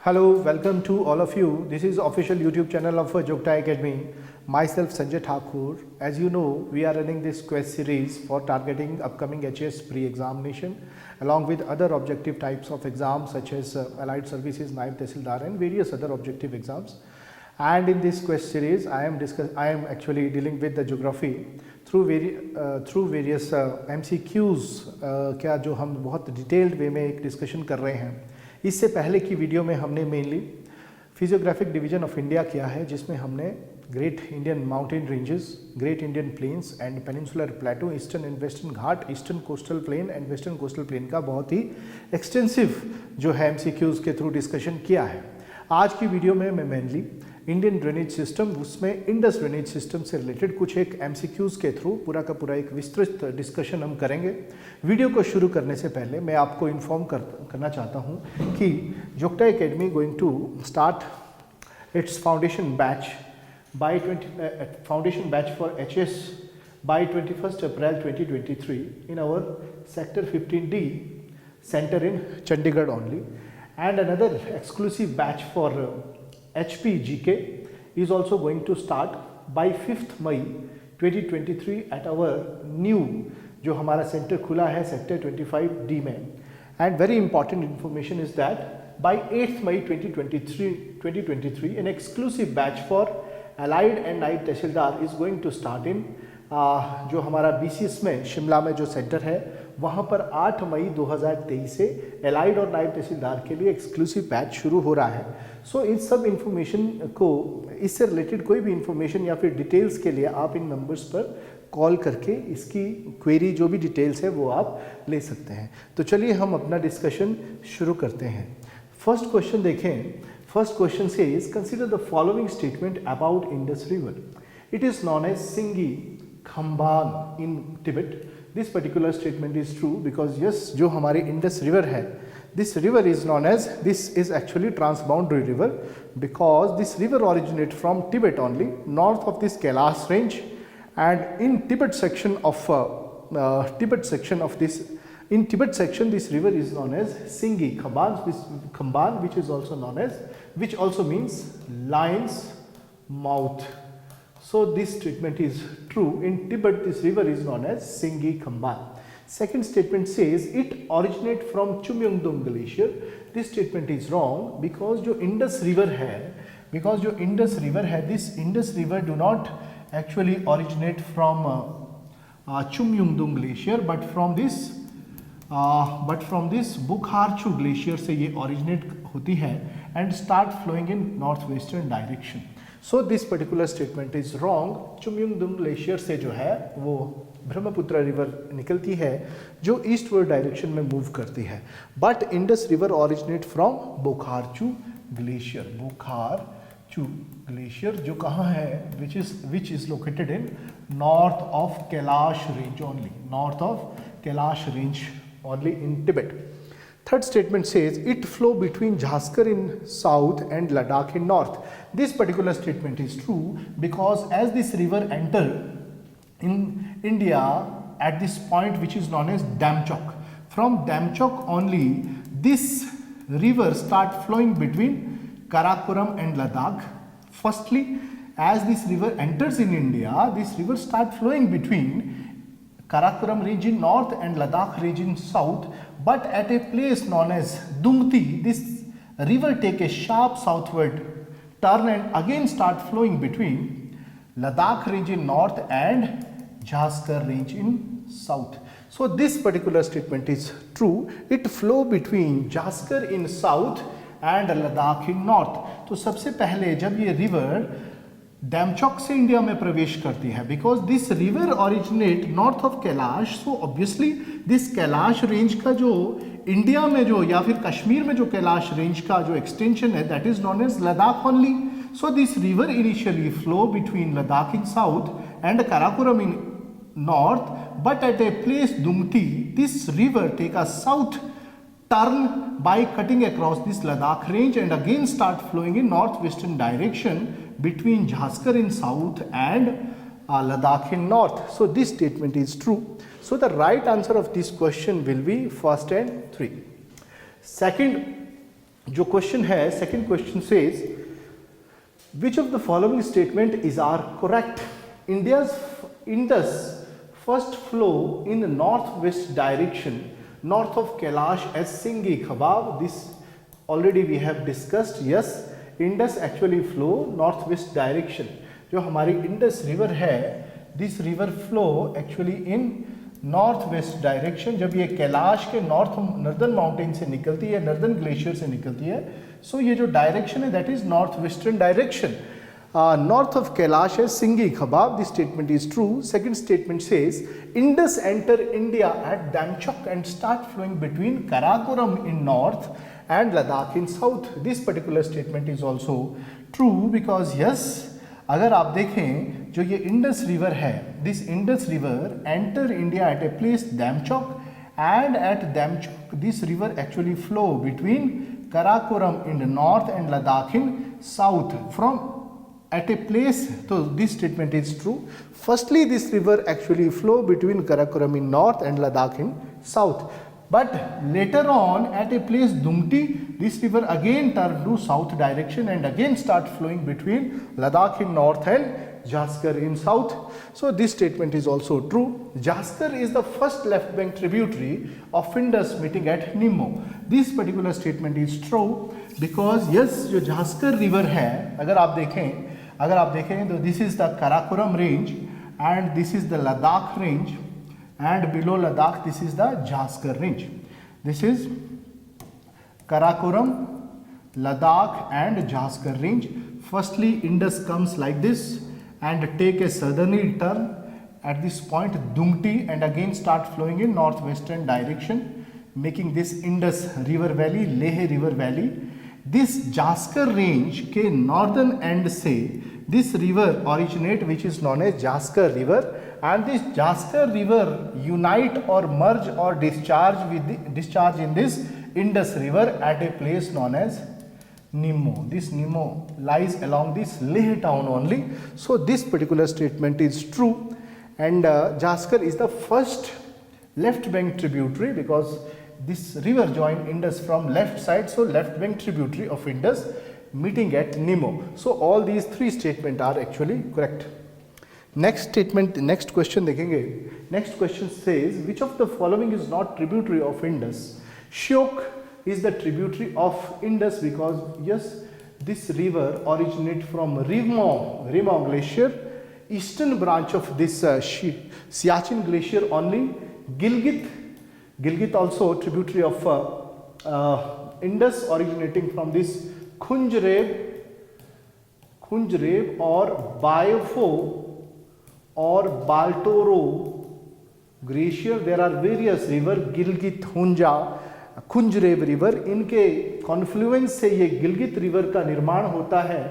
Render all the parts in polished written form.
Hello, welcome to all of you. This is official YouTube channel of Jogta Academy. Myself Sanjay Thakur. As you know, we are running this quest series for targeting upcoming HS pre-examination along with other objective types of exams such as Allied Services, Naib Tehsildar and various other objective exams. And in this quest series, I am actually dealing with the geography through various MCQs क्या जो हम बहुत detailed वे में एक discussion कर रहे हैं. इससे पहले की वीडियो में हमने mainly physiographic division of India किया है, जिसमें हमने great Indian mountain ranges, great Indian plains and peninsular Plato, eastern and western Ghat, eastern coastal plain and western coastal plain का बहुत ही एक्सटेंसिव जो है एमसीक्यूज के थ्रू डिस्कशन किया है. आज की वीडियो में मैं मेनली इंडियन ड्रेनेज सिस्टम, उसमें इंडस ड्रेनेज सिस्टम से रिलेटेड कुछ एक एमसीक्यूज के थ्रू पूरा का पूरा एक विस्तृत डिस्कशन हम करेंगे. वीडियो को शुरू करने से पहले मैं आपको इन्फॉर्म करना चाहता हूं कि Jogta academy going to start its foundation batch for HS by 21st April 2023 in our sector 15D center in Chandigarh only, and another exclusive batch for HP GK is also going to start by 5th May 2023 at our new जो हमारा centre खुला है sector 25D में. And very important information is that by 8th May 2023 an exclusive batch for Allied and Naib Tehsildar is going to start in जो हमारा BCS में शिमला में जो सेंटर है वहाँ पर 8 मई 2023 से एलाइड और नायब तहसीलदार के लिए एक्सक्लूसिव बैच शुरू हो रहा है. सो इस सब इन्फॉर्मेशन को, इससे रिलेटेड कोई भी इन्फॉर्मेशन या फिर डिटेल्स के लिए आप इन नंबर्स पर कॉल करके इसकी क्वेरी जो भी डिटेल्स है वो आप ले सकते हैं. तो चलिए हम अपना डिस्कशन शुरू करते हैं. फर्स्ट क्वेश्चन देखें. फर्स्ट क्वेश्चन से is consider the following statement about Indus river. It is known as Singi Khamban in Tibet. This particular statement is true because yes, जो हमारी इंडस रिवर है, this river is known as, this is actually transboundary river because this river originate from Tibet only, north of this Kailash range, and in Tibet section this river is known as Singhi Khamban, which is also known as, which also means lion's mouth. So this statement is true. In Tibet, this river is known as Singhi Khamban. Second statement says it originates from Chumyeongdong Glacier. This statement is wrong because जो Indus River है, this Indus River do not actually originate from Chumyeongdong Glacier, but from this Bukharchu Glacier से ये originate होती है and start flowing in northwestern direction. So this particular statement is wrong. Chemayungdung glacier से जो है वो Brahmaputra river निकलती है जो ईस्टवर्ड डायरेक्शन में मूव करती है. But Indus river originate from Bokharchu glacier जो कहाँ है, which is located in north of Kailash range only in Tibet. Third statement says it flow between Jhaskar in south and Ladakh in north. This particular statement is true because as this river enter in India at this point which is known as Damchok. From Damchok only this river start flowing between Karakoram and Ladakh. Firstly, as this river enters in India, this river start flowing between Karakoram range in north and Ladakh range in south, but at a place known as Dungti, this river take a sharp southward turn and again start flowing between Ladakh range in north and Jhaskar range in south. So this particular statement is true. It flow between Jhaskar in south and Ladakh in north. तो सबसे पहले जब ये river डैमचौक से India में प्रवेश करती है, because this river originate north of Kailash, so obviously this Kailash range का जो इंडिया में जो या फिर कश्मीर में जो कैलाश रेंज का जो एक्सटेंशन है that is known as Ladakh only. So this river initially flow between Ladakh in south and Karakoram in north, but at a place Dungti this river take a south turn by cutting across this Ladakh range and again start flowing in northwestern direction between Jhaskar in south and Ladakh in north. So this statement is true. So the right answer of this question will be first and 3. Second जो question है, second question says which of the following statement is are correct? India's Indus first flow in northwest direction north of Kailash as Singhi Khabab. This already we have discussed. Yes, Indus actually flow northwest direction. जो हमारी Indus river है, this river flow actually in north west direction. जब ये कैलाश के northern mountain से निकलती है, northern glacier से निकलती है, सो ये जो डायरेक्शन है that is north western direction. North of Kailash है Singi Khabab. This statement is true. Second statement says Indus enter India at Demchok and start flowing between Karakoram in north and Ladakh in south. This particular statement is also true because yes, अगर आप देखें जो ये Indus river है, this Indus river enter India at a place Demchok and at Demchok this river actually flow between Karakoram in north and Ladakh in south from at a place. So this statement is true. Firstly, this river actually flow between Karakoram in north and Ladakh in south. But later on at a place Dumti, this river again turn to south direction and again start flowing between Ladakh in north and Jaskar in south. So this statement is also true. Jaskar is the first left bank tributary of Indus meeting at Nimmo. This particular statement is true because yes, जो Zanskar river है, अगर आप देखें तो this is the Karakoram range and this is the Ladakh range and below Ladakh this is the Zanskar range. This is Karakoram, Ladakh and Zanskar range. Firstly Indus comes like this and take a southerly turn at this point Dumti and again start flowing in northwestern direction making this Indus river valley, Leh river valley. This Jaskar range के northern end से this river originate which is known as Jaskar river and this Jaskar river unite or merge or discharge in this Indus river at a place known as Nimmo. This Nimmo lies along this Leh town only. So this particular statement is true. And Jaskar is the first left bank tributary because this river joined Indus from left side, so left bank tributary of Indus meeting at Nimmo. So all these three statements are actually correct. Next statement, next question देखेंगे. Next question says which of the following is not tributary of Indus? Shyok is the tributary of Indus because yes, this river originates from Rimau glacier, eastern branch of this Siachen glacier only. Gilgit also tributary of Indus originating from this Khunjreb or Bayafo or Baltoro glacier. There are various river, Gilgit, Khunjreb river. इनके confluence से ये Gilgit river का निर्माण होता है.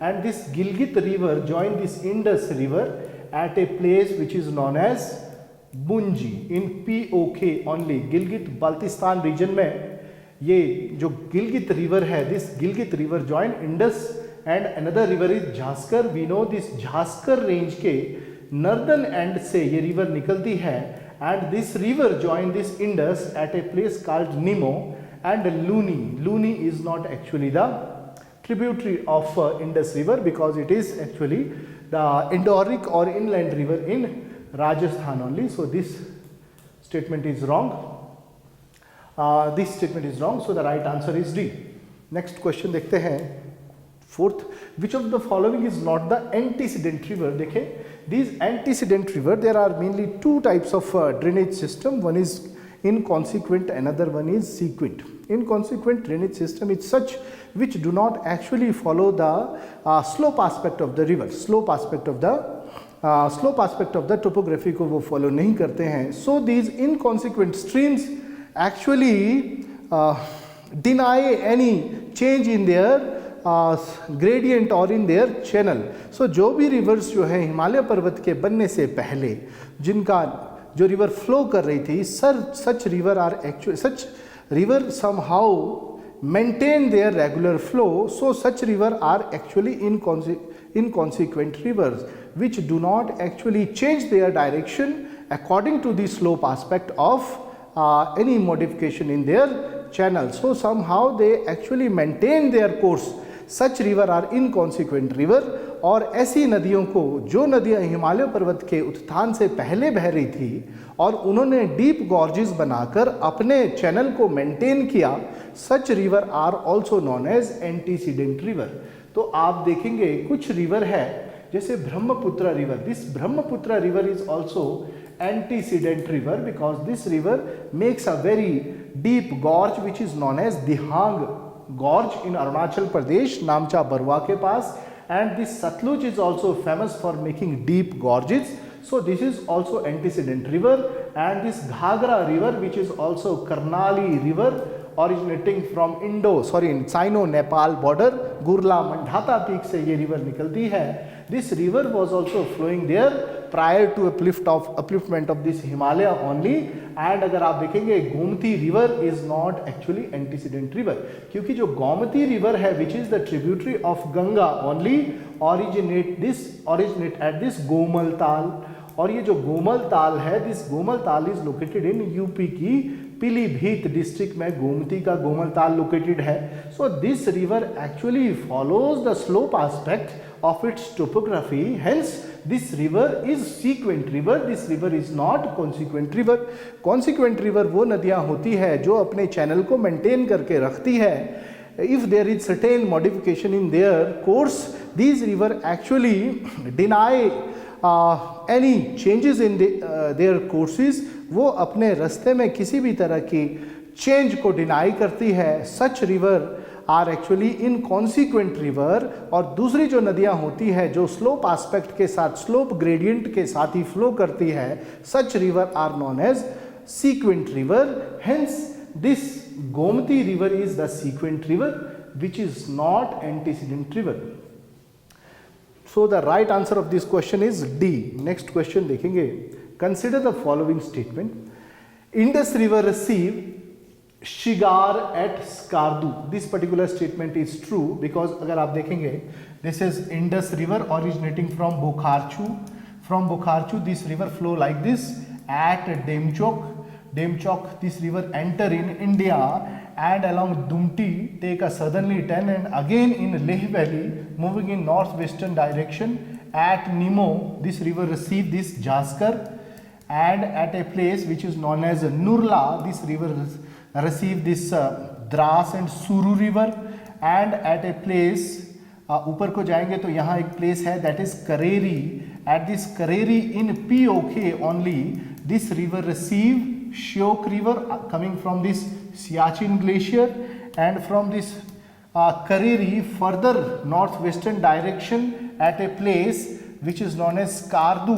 And this Gilgit river join this Indus river at a place which is known as Bunji in POK only. Gilgit Baltistan region में ये जो गिलगित river है, this Gilgit river join Indus and another river is Jaskar. We know this Jaskar range के northern end से ये river निकलती है and this river join this Indus at a place called Nimmo and Luni is not actually the tributary of Indus river because it is actually the endorheic or inland river in Rajasthan only. So this statement is wrong. This statement is wrong. So the right answer is D. Next question देखते हैं. Fourth, which of the following is not the antecedent river? देखें, these antecedent river there are mainly two types of drainage system. One is inconsequent, another one is sequent. Inconsequent drainage system is such which do not actually follow the slope aspect of the river. Slope aspect of the topography को वो follow नहीं करते हैं. So these inconsequent streams actually deny any change in their gradient or in their channel. So जो भी rivers जो है हिमालय पर्वत के बनने से पहले जिनका जो river flow कर रही थी, such river somehow maintain their regular flow. So such river are actually inconsequent rivers which do not actually change their direction according to the slope aspect of any modification in their channel. So somehow they actually maintain their course. Such river are inconsequent river. और ऐसी नदियों को, जो नदियाँ हिमालय पर्वत के उत्थान से पहले बह रही थी और उन्होंने डीप गॉर्जेस बनाकर अपने चैनल को मेंटेन किया, such river are also known as antecedent river. तो आप देखेंगे कुछ रिवर है जैसे Brahmaputra river. This Brahmaputra river is also antecedent river because this river makes a very deep gorge which is known as Dihang gorge in Arunachal Pradesh, Namcha Barwa ke paas. And this Satluj is also famous for making deep gorges. So this is also antecedent river. And this Ghagra river, which is also Karnali river, originating from Sino-Nepal border, Gurla Mandhata peak से ये river निकलती है. This river was also flowing there prior to upliftment of this Himalaya only. And अगर आप देखेंगे Gomti river is not actually antecedent river, क्योंकि जो Gomti river है which is the tributary of Ganga only originate at this Gomal ताल. और ये जो गोमल ताल है, दिस गोमल ताल इज लोकेटेड इन यूपी की पीलीभीत डिस्ट्रिक्ट में गोमती का गोमल ताल लोकेटेड है. So this river actually follows the slope aspect of its topography, hence this river is sequent river. This river is not consequent river. Consequent river वो नदियां होती है जो अपने चैनल को मेंटेन करके रखती है. If there is certain modification in their course, these river actually deny any changes in their courses. वो अपने रास्ते में किसी भी तरह की चेंज को डिनाई करती है. Such river are actually inconsequent river. और दूसरी जो नदियाँ होती है जो स्लोप एस्पेक्ट के साथ, स्लोप ग्रेडियंट के साथ ही फ्लो करती है, such river are known as sequent river. Hence this Gomati river is the sequent river which is not antecedent river. So the right answer of this question is D. Next question देखेंगे. Consider the following statement. Indus river receive Shigar at Skardu. This particular statement is true because अगर आप देखेंगे this is Indus river originating from Bokharchu. From Bokharchu this river flow like this at Demchok. This river enter in India and along Dumti take a southerly turn and again in Leh Valley moving in northwestern direction. At Nimo this river receive this Jaskar, and at a place which is known as Nurla this river receive this Dras and Suru river. And at a place ऊपर को जाएंगे तो यहाँ एक place है that is Kareri. At this Kareri in POK only this river receive Shyok river coming from this Siachen glacier, and from this Kareri further northwestern direction at a place which is known as Skardu.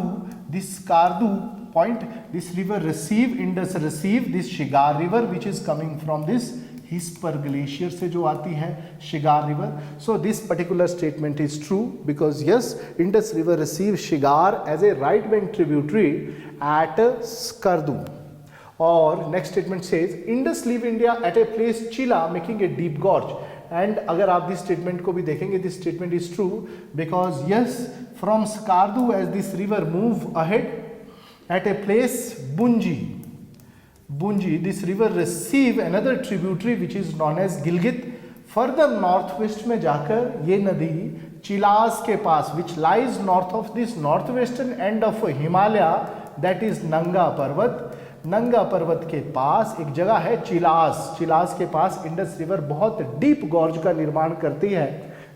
This Skardu point this river receive, Indus receive this Shigar river which is coming from this Hispar glacier से जो आती है Shigar river. So this particular statement is true because yes, Indus river receive Shigar as a right bank tributary at Skardu. और next statement says Indus leave India at a place Chila making a deep gorge. And अगर आप this statement को भी देखेंगे this statement is true because yes from Skardu as this river move ahead at a place Bunji this river receive another tributary which is known as Gilgit. Further north west में जाकर ये नदी चिलास के पास which lies north of this north western end of Himalaya that is नंगा पर्वत. नंगा पर्वत के पास एक जगह है चिलास के पास इंडस रिवर बहुत डीप गॉर्ज का निर्माण करती है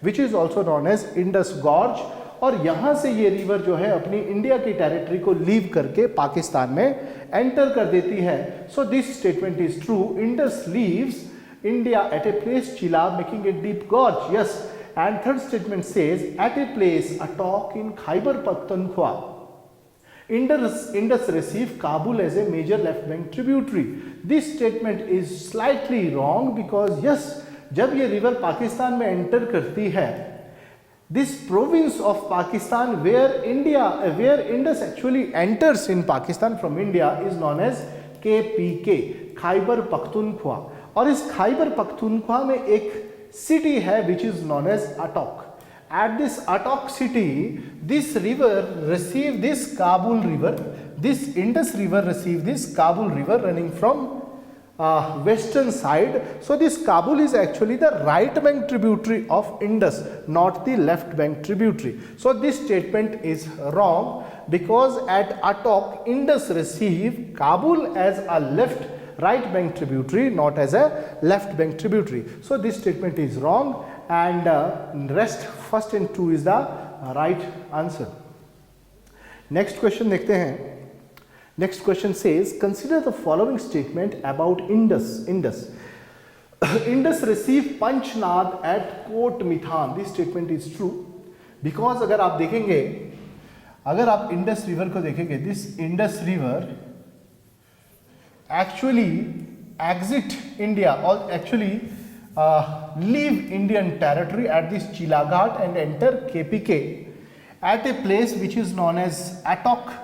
which is also known as Indus gorge. और यहाँ से ये रिवर जो है अपनी इंडिया की टेरिटरी को लीव करके पाकिस्तान में एंटर कर देती है. So this statement is true. Indus leaves India at a place Chila making a deep gorge. Yes. And third statement says at a place Attock in Khyber Pakhtunkhwa Indus receive Kabul as a major left bank tributary. This statement is slightly wrong because yes, जब ये river Pakistan में enter करती है, this province of Pakistan where Indus actually enters in Pakistan from India is known as KPK, Khyber Pakhtunkhwa. और इस खैबर पख्तूनख्वा में एक city है which is known as Attock. At this Attock city, this river received this Kabul river. This Indus river received this Kabul river running from western side. So this Kabul is actually the right bank tributary of Indus, not the left bank tributary. So this statement is wrong, because at Attock, Indus received Kabul as a right bank tributary, not as a left bank tributary. So this statement is wrong, and rest first and two is the right answer. Next question देखते हैं. Next question says, consider the following statement about Indus. Indus received Panchnad at Kot Mithan. This statement is true, because अगर आप देखेंगे, अगर आप Indus river को देखेंगे, this Indus river actually exit India, or actually leave Indian territory at this Chilaghat and enter KPK at a place which is known as Attock.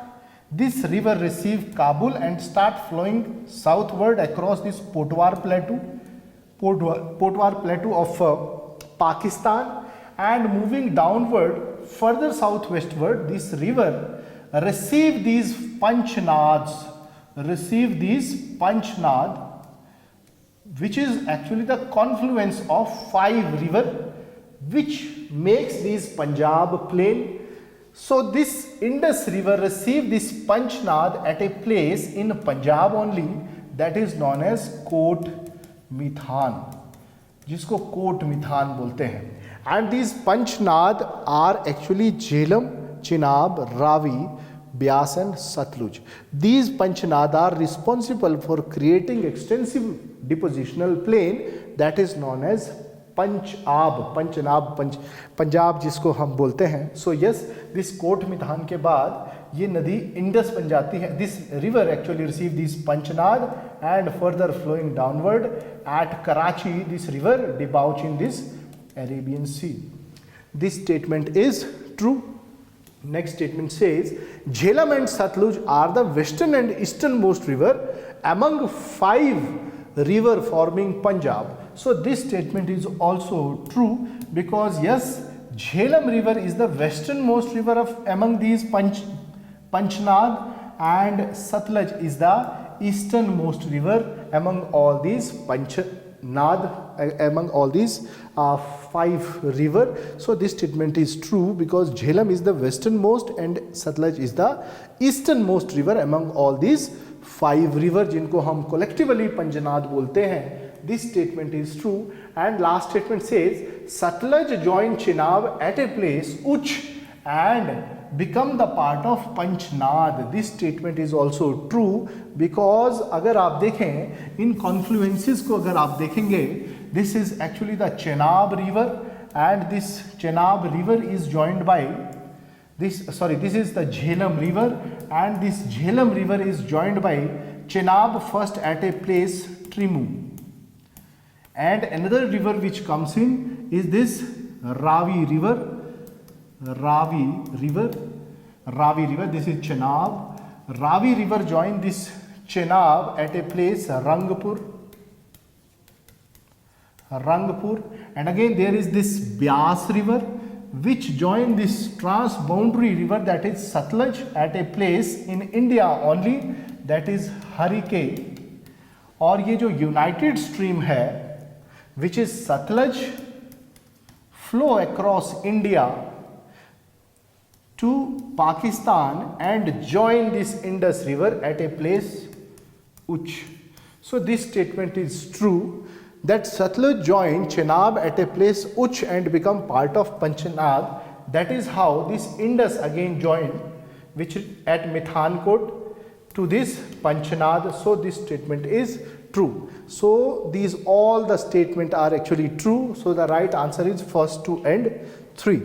This river received Kabul and start flowing southward across this Potwar plateau of Pakistan, and moving downward further southwestward. This river received these Panchnads, which is actually the confluence of 5 rivers, which makes this Punjab plain. So this Indus river received this Panchnad at a place in Punjab only, that is known as Kot Mithan, जिसको coat Mithan बोलते हैं. And these Panchnad are actually Jhelum, Chenab, Ravi, Byas and Satluj. These Panchnad are responsible for creating extensive depositional plain that is known as Punjab जिसको हम बोलते हैं. So yes, this Kot Mithan के बाद ये नदी इंडस बन जाती है. This river actually receive this Panchnad and further flowing downward at Karachi. This river debouch in this Arabian sea. This statement is true. Next statement says, Jhelum and Satluj are the western and easternmost river among 5 river forming Punjab. So this statement is also true, because yes, Jhelum river is the westernmost river among these Panchnad, and Satluj is the easternmost river among all these Panchnad, among all these 5 river. So this statement is true, because Jhelum is the westernmost and Satluj is the easternmost river among all these 5 river, जिनको हम collectively Panchnad बोलते हैं. This statement is true. And last statement says, Satluj joined Chenab at a place Uch and become the part of Panchnad. This statement is also true, because अगर आप देखें इन confluences को, अगर आप देखेंगे, this is actually the Chenab river, and this Chenab river is joined by this is the Jhelum river, and this Jhelum river is joined by Chenab first at a place Trimu. And another river which comes in is this Ravi river. This is Chenab. Ravi river join this Chenab at a place Rangpur. And again there is this Byas river which join this transboundary river, that is Satluj, at a place in India only, that is Harike. और ये जो United stream है, which is Satluj, flow across India to Pakistan and join this Indus river at a place Uch. So this statement is true, that Satluj joined Chenab at a place Uch and become part of Panchnad. That is how this Indus again joined, which at Mithankot, to this Panchnad. So this statement is true. So these all the statement are actually true. So the right answer is first 2 and 3.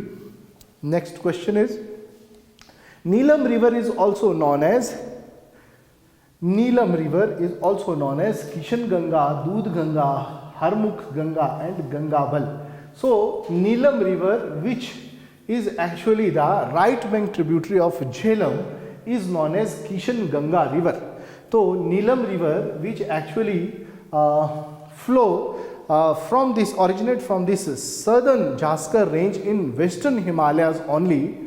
Next question is, Neelam river is also known as Kishan Ganga, Doodh Ganga, Harmukh Ganga and Gangabal. So Neelam river, which is actually the right bank tributary of Jhelum, is known as Kishan Ganga river. So Neelam river, which actually originate from this southern Jaskar range in western Himalayas only,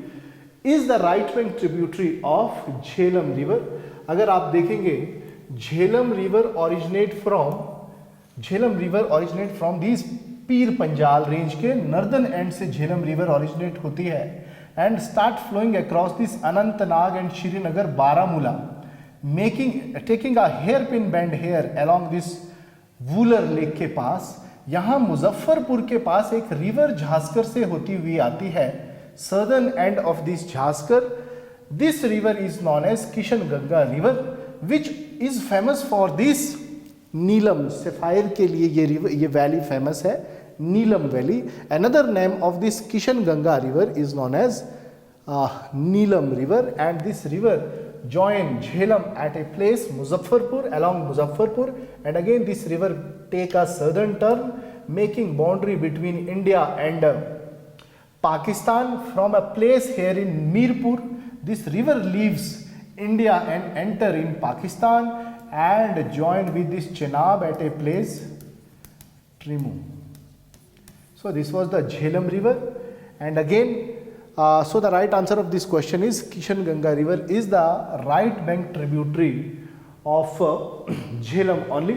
is the right bank tributary of Jhelum river. अगर आप देखेंगे Jhelum river originate from these Pir Panjal range के northern end से Jhelum river originate होती है and start flowing across this Anantnag and Srinagar Baramulla taking a hair pin bend here along this Wular lake के पास। यहाँ मुजफ्फरपुर के पास एक रिवर झांसकर से होती हुई आती है, southern end of this Zanskar. This river is known as Kishan Ganga river which is famous for this Neelam sapphire के लिए ये वैली फेमस है, Neelam valley. Another name of this Kishan Ganga river is known as Neelam river and this river join Jhelum at a place Muzaffarpur, along Muzaffarpur, and again this river take a southern turn making boundary between India and Pakistan from a place here in Mirpur. This river leaves India and enter in Pakistan and join with this Chenab at a place Trimu. So this was the Jhelum river, and again so the right answer of this question is Kishan Ganga river is the right bank tributary of Jhelum only.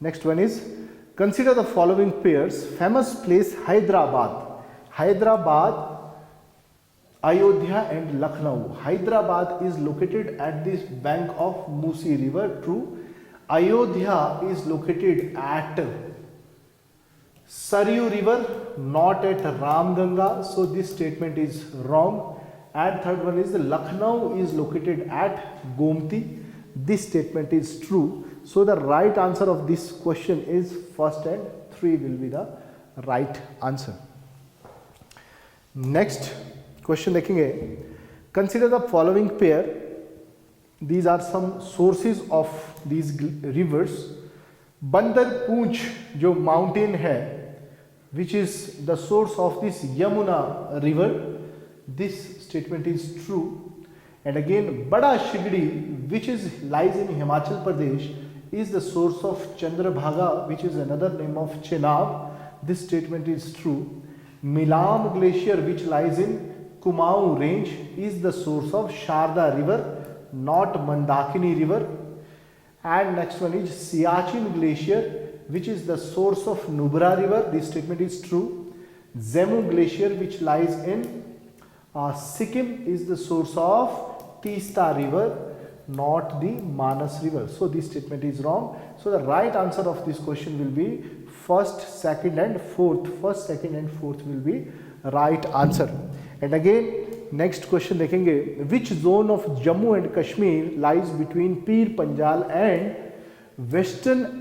Next one is consider the following pairs. Famous place Hyderabad, Ayodhya and Lucknow. Hyderabad is located at this bank of Musi river, true. Ayodhya is located at Saryu river, not at Ramganga, so this statement is wrong. And third one is the Lucknow is located at Gomti. This statement is true. So the right answer of this question is first and 3 will be the right answer. Next question देखेंगे. Consider the following pair. These are some sources of these rivers. बंदर पूंछ जो mountain है which is the source of this Yamuna river, this statement is true. And again Bada Shigdi which is lies in Himachal Pradesh is the source of Chandrabhaga which is another name of Chenab, this statement is true. Milam glacier which lies in Kumaon range is the source of Sharda river, not Mandakini river. And next one is Siachen glacier which is the source of Nubra river, this statement is true. Zemu glacier which lies in Sikkim is the source of Teesta river, not the Manas river, so this statement is wrong. So the right answer of this question will be first, second and fourth. First, second and fourth will be right answer. And again next question देखेंगे. Which zone of Jammu and Kashmir lies between Pir Panjal and western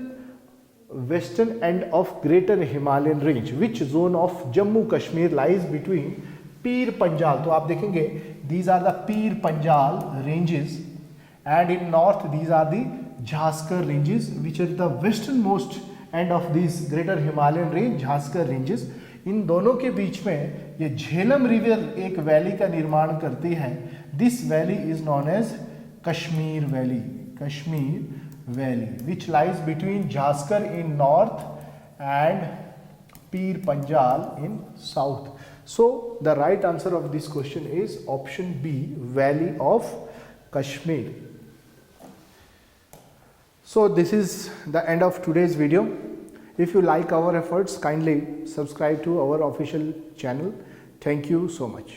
end of Greater Himalayan range? Which zone of Jammu Kashmir lies between Pir Panjal? तो आप देखेंगे these are the Pir Panjal ranges and in north these are the Jhaskar ranges which are the westernmost end of these Greater Himalayan range, Jhaskar ranges. इन दोनों के बीच में ये Jhelum river एक valley का निर्माण करती है. This valley is known as Kashmir valley, Kashmir valley which lies between Zanskar in north and Pir Panjal in south. So the right answer of this question is option B, valley of Kashmir. So this is the end of today's video. If you like our efforts, kindly subscribe to our official channel. Thank you so much.